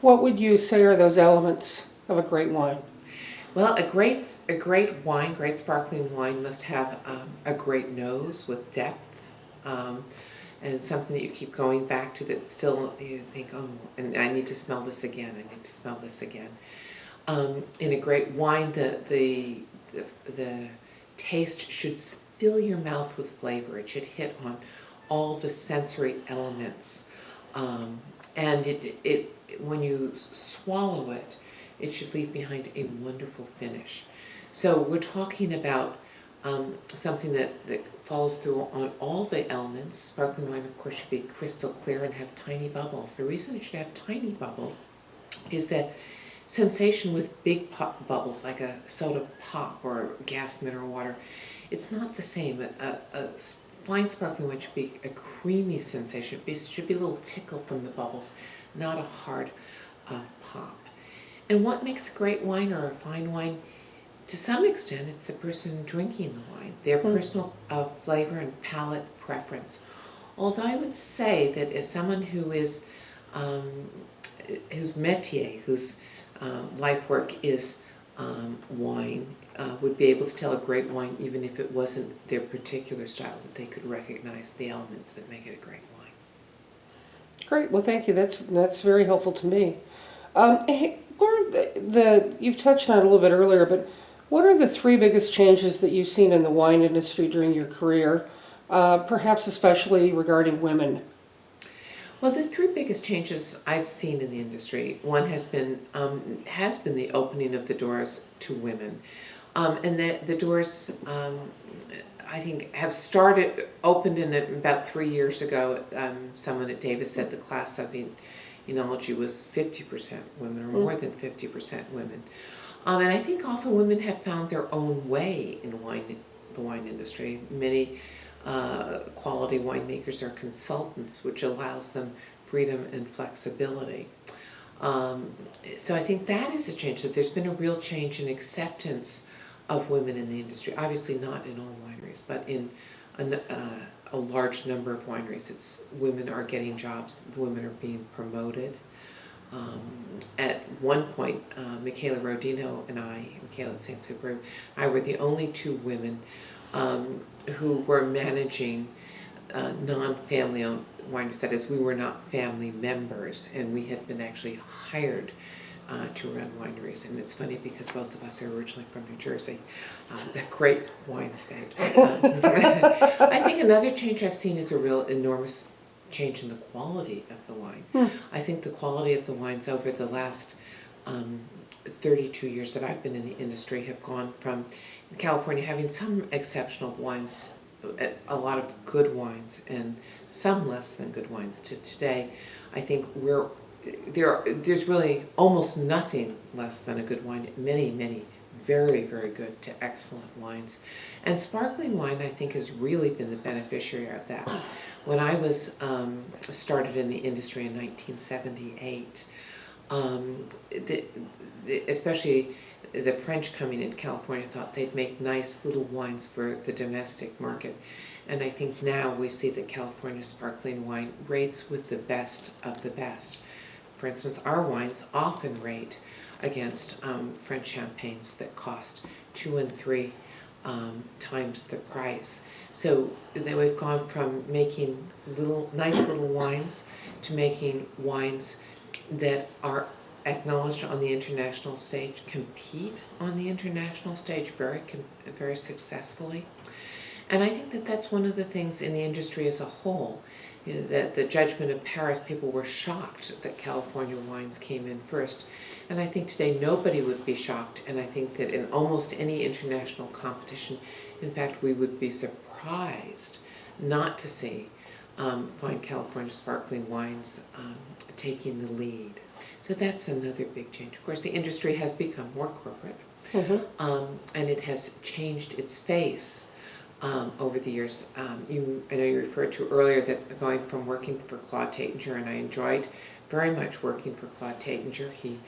What would you say are those elements of a great wine? Well, a great wine, great sparkling wine must have a great nose with depth, um, and something that you keep going back to that still you think, oh, and I need to smell this again, I need to smell this again. In a great wine, the taste should fill your mouth with flavor. It should hit on all the sensory elements, and when you swallow it, it should leave behind a wonderful finish. So we're talking about something that follows through on all the elements. Sparkling wine, of course, should be crystal clear and have tiny bubbles. The reason it should have tiny bubbles is that sensation with big bubbles, like a soda pop or gas mineral water, it's not the same. A fine sparkling wine should be a creamy sensation. It should be a little tickle from the bubbles, not a hard pop. And what makes a great wine or a fine wine? To some extent, it's the person drinking the wine, their personal flavor and palate preference. Although I would say that as someone who is, whose métier, whose life work is wine, would be able to tell a great wine even if it wasn't their particular style, that they could recognize the elements that make it a great wine. Great. Well, thank you. That's very helpful to me. Hey, what are you've touched on it a little bit earlier, but what are the three biggest changes that you've seen in the wine industry during your career, perhaps especially regarding women? Well, the three biggest changes I've seen in the industry, one has been the opening of the doors to women, and the doors I think have opened in about 3 years ago. Someone at Davis said the class of enology was 50% women, or more than 50% women. And I think often women have found their own way in the wine industry. Many quality winemakers are consultants, which allows them freedom and flexibility. So I think that is a change, that there's been a real change in acceptance of women in the industry. Obviously not in all wineries, but in a large number of wineries, women are getting jobs, the women are being promoted. At one point, Michaela Rodino and Michaela at St. Subaru, I were the only two women who were managing non-family owned wineries. That is, we were not family members, and we had been actually hired to run wineries. And it's funny because both of us are originally from New Jersey, that great wine state. I think another change I've seen is a real enormous change in the quality of the wine. I think the quality of the wines over the last 32 years that I've been in the industry have gone from California having some exceptional wines, a lot of good wines, and some less than good wines, to today I think there's really almost nothing less than a good wine. Many very, very good to excellent wines. And sparkling wine, I think, has really been the beneficiary of that. When I was started in the industry in 1978, especially the French coming into California thought they'd make nice little wines for the domestic market. And I think now we see that California sparkling wine rates with the best of the best. For instance, our wines often rate against French champagnes that cost 2 and 3 times the price. So then we've gone from making nice little wines to making wines that are acknowledged on the international stage, compete on the international stage very successfully. And I think that that's one of the things in the industry as a whole. That the judgment of Paris, people were shocked that California wines came in first. And I think today nobody would be shocked, and I think that in almost any international competition, in fact, we would be surprised not to see fine California sparkling wines taking the lead. So that's another big change. Of course, the industry has become more corporate, and it has changed its face over the years. I know you referred to earlier that going from working for Claude Tattinger, and I enjoyed very much working for Claude Tattinger. He,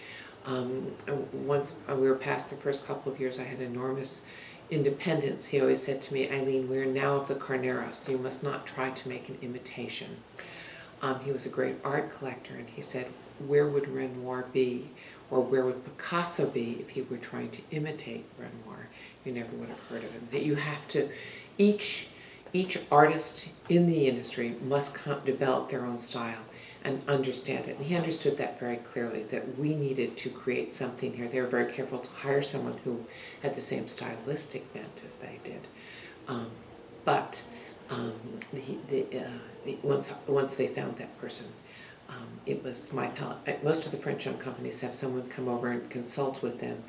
once we were past the first couple of years, I had enormous independence. He always said to me, Eileen, we are now of the Carneros, so you must not try to make an imitation. He was a great art collector, and he said, where would Renoir be, or where would Picasso be if he were trying to imitate Renoir, you never would have heard of him. That you have to, each artist in the industry must develop their own style and understand it. And he understood that very clearly, that we needed to create something here. They were very careful to hire someone who had the same stylistic bent as they did. But once they found that person, it was my palette. Most of the French owned companies have someone come over and consult with them,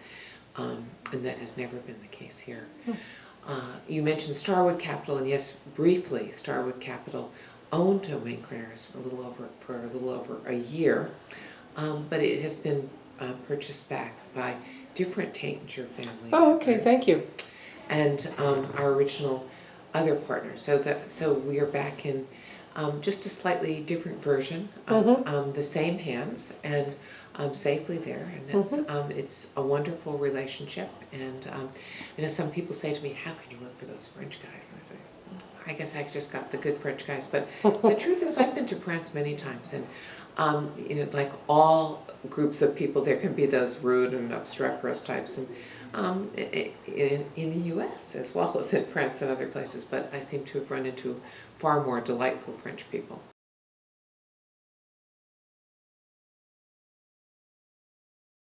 and that has never been the case here. You mentioned Starwood Capital, and yes, briefly, Starwood Capital owned Domaine Carneros for a little over a year, but it has been purchased back by different Tattinger family. Oh, okay, members. thank you. And our original other partners. So we are back in just a slightly different version, the same hands, and safely there. And it's a wonderful relationship. And you know, some people say to me, "How can you look for those French guys?" And I say, I guess I just got the good French guys. But the truth is, I've been to France many times, and you know, like all groups of people, there can be those rude and obstreperous types, and in the U.S. as well as in France and other places. But I seem to have run into far more delightful French people.